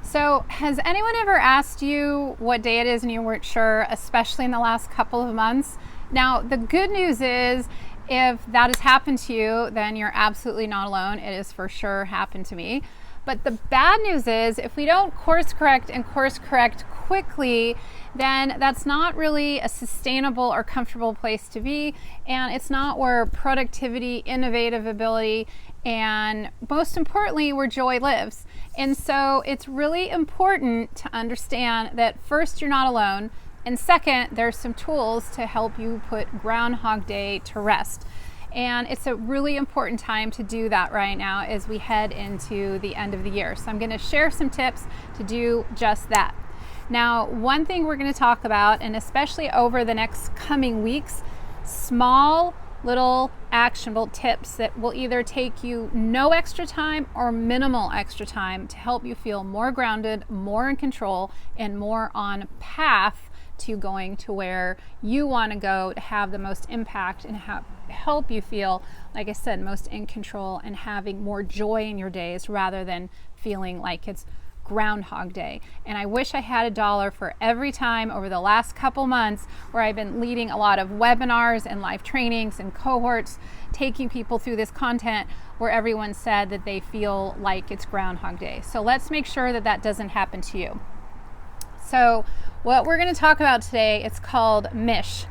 So, has anyone ever asked you what day it is and you weren't sure, especially in the last couple of months? Now, the good news is, if that has happened to you, then you're absolutely not alone. It has for sure happened to me. But the bad news is, if we don't course correct quickly, then that's not really a sustainable or comfortable place to be. And it's not where productivity, innovative ability, and most importantly, where joy lives. And so it's really important to understand that first, you're not alone. And second, there's some tools to help you put Groundhog Day to rest. And it's a really important time to do that right now as we head into the end of the year. So I'm going to share some tips to do just that. Now, one thing we're going to talk about, and especially over the next coming weeks, small little actionable tips that will either take you no extra time or minimal extra time to help you feel more grounded, more in control, and more on path to going to where you want to go to have the most impact and help you feel, like I said, most in control and having more joy in your days rather than feeling like it's Groundhog Day. And I wish I had $1 for every time over the last couple months where I've been leading a lot of webinars and live trainings and cohorts, taking people through this content where everyone said that they feel like it's Groundhog Day. So let's make sure that that doesn't happen to you. So what we're going to talk about today, it's called MISH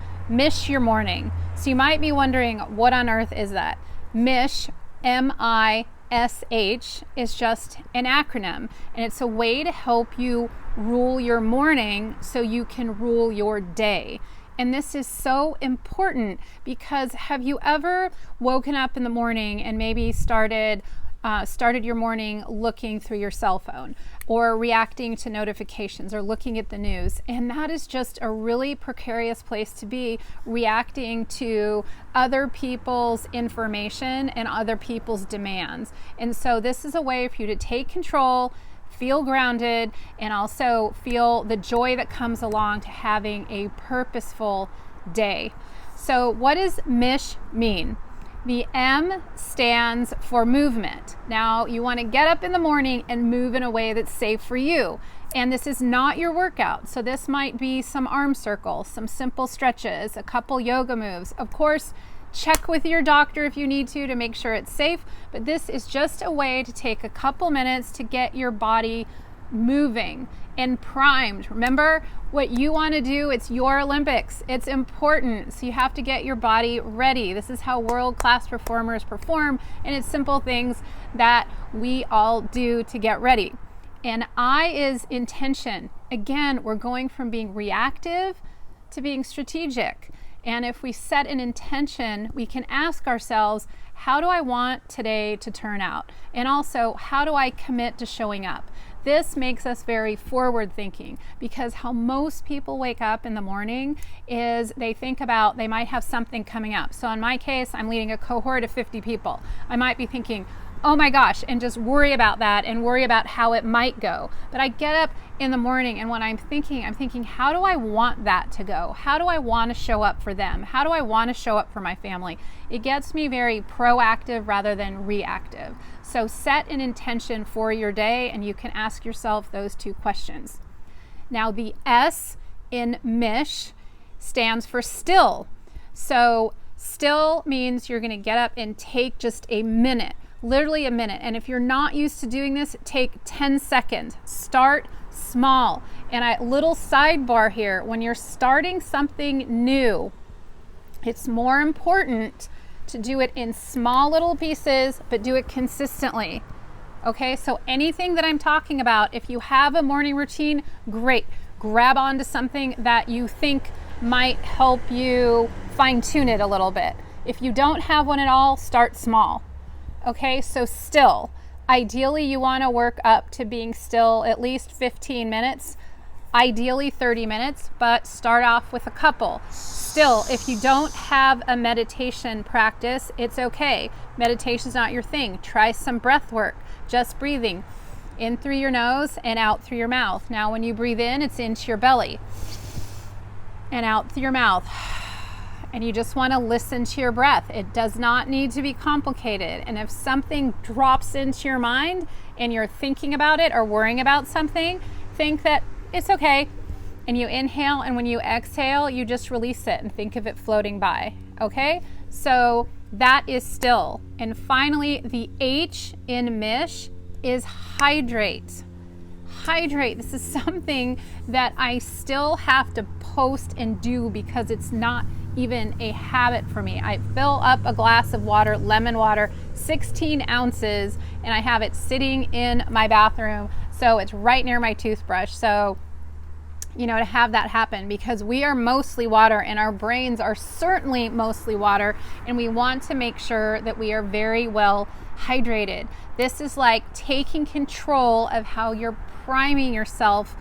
your morning. So you might be wondering, what on earth is that? MISH, MISH, is just an acronym, and it's a way to help you rule your morning so you can rule your day. And this is so important because have you ever woken up in the morning and maybe started your morning looking through your cell phone or reacting to notifications or looking at the news? And that is just a really precarious place to be, reacting to other people's information and other people's demands. And so this is a way for you to take control, feel grounded, and also feel the joy that comes along to having a purposeful day. So what does MISH mean? The M stands for movement. Now, you want to get up in the morning and move in a way that's safe for you. And this is not your workout. So this might be some arm circles, some simple stretches, a couple yoga moves. Of course, check with your doctor if you need to make sure it's safe. But this is just a way to take a couple minutes to get your body moving and primed. Remember, what you want to do, it's your Olympics. It's important. So you have to get your body ready. This is how world-class performers perform, and it's simple things that we all do to get ready. And I is intention. Again, we're going from being reactive to being strategic. And if we set an intention, we can ask ourselves, how do I want today to turn out? And also, how do I commit to showing up? This makes us very forward thinking, because how most people wake up in the morning is they think about, they might have something coming up. So in my case, I'm leading a cohort of 50 people. I might be thinking, oh my gosh, and just worry about that and worry about how it might go. But I get up in the morning, and when I'm thinking, how do I want that to go? How do I want to show up for them? How do I want to show up for my family? It gets me very proactive rather than reactive. So set an intention for your day, and you can ask yourself those two questions. Now, the S in MISH stands for still. So still means you're going to get up and take just a minute. Literally a minute. And if you're not used to doing this, take 10 seconds. Start small. And a little sidebar here, when you're starting something new, it's more important to do it in small little pieces, but do it consistently. Okay, so anything that I'm talking about, if you have a morning routine, great. Grab onto something that you think might help you fine tune it a little bit. If you don't have one at all, start small. Okay, so still, ideally you want to work up to being still at least 15 minutes, ideally 30 minutes, but start off with a couple. Still, if you don't have a meditation practice, it's okay. Meditation's not your thing. Try some breath work, just breathing in through your nose and out through your mouth. Now, when you breathe in, it's into your belly and out through your mouth. And you just want to listen to your breath. It does not need to be complicated. And if something drops into your mind, and you're thinking about it or worrying about something, think that it's okay. And you inhale, and when you exhale, you just release it and think of it floating by, okay? So that is still. And finally, the H in Mish is hydrate. Hydrate. This is something that I still have to post and do because it's not even a habit for me. I fill up a glass of water, lemon water, 16 ounces, and I have it sitting in my bathroom. So it's right near my toothbrush. So to have that happen, because we are mostly water and our brains are certainly mostly water, and we want to make sure that we are very well hydrated. This is like taking control of how you're priming yourself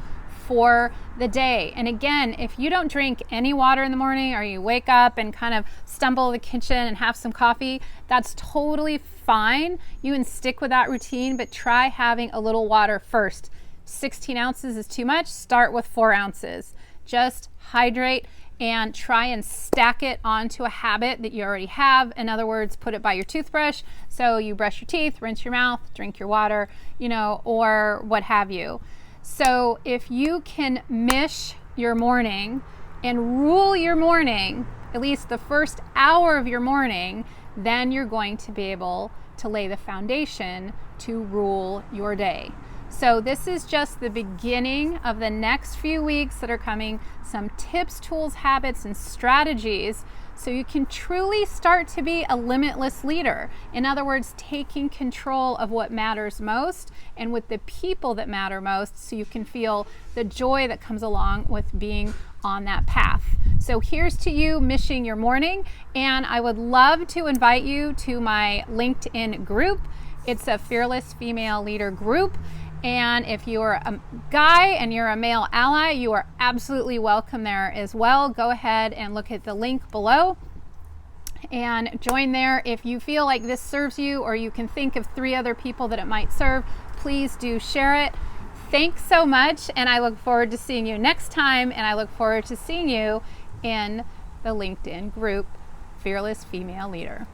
for the day. And again, if you don't drink any water in the morning, or you wake up and kind of stumble in the kitchen and have some coffee, that's totally fine. You can stick with that routine, but try having a little water first. 16 ounces is too much. Start with 4 ounces. Just hydrate and try and stack it onto a habit that you already have. In other words, put it by your toothbrush. So you brush your teeth, rinse your mouth, drink your water, or what have you. So if you can mish your morning and rule your morning, at least the first hour of your morning, then you're going to be able to lay the foundation to rule your day. So this is just the beginning of the next few weeks that are coming, some tips, tools, habits, and strategies so you can truly start to be a limitless leader. In other words, taking control of what matters most and with the people that matter most, so you can feel the joy that comes along with being on that path. So here's to you mishing your morning, and I would love to invite you to my LinkedIn group. It's a Fearless Female Leader group. And if you're a guy and you're a male ally, you are absolutely welcome there as well. Go ahead and look at the link below and join there. If you feel like this serves you, or you can think of 3 other people that it might serve, please do share it. Thanks so much, and I look forward to seeing you next time, and I look forward to seeing you in the LinkedIn group, Fearless Female Leader.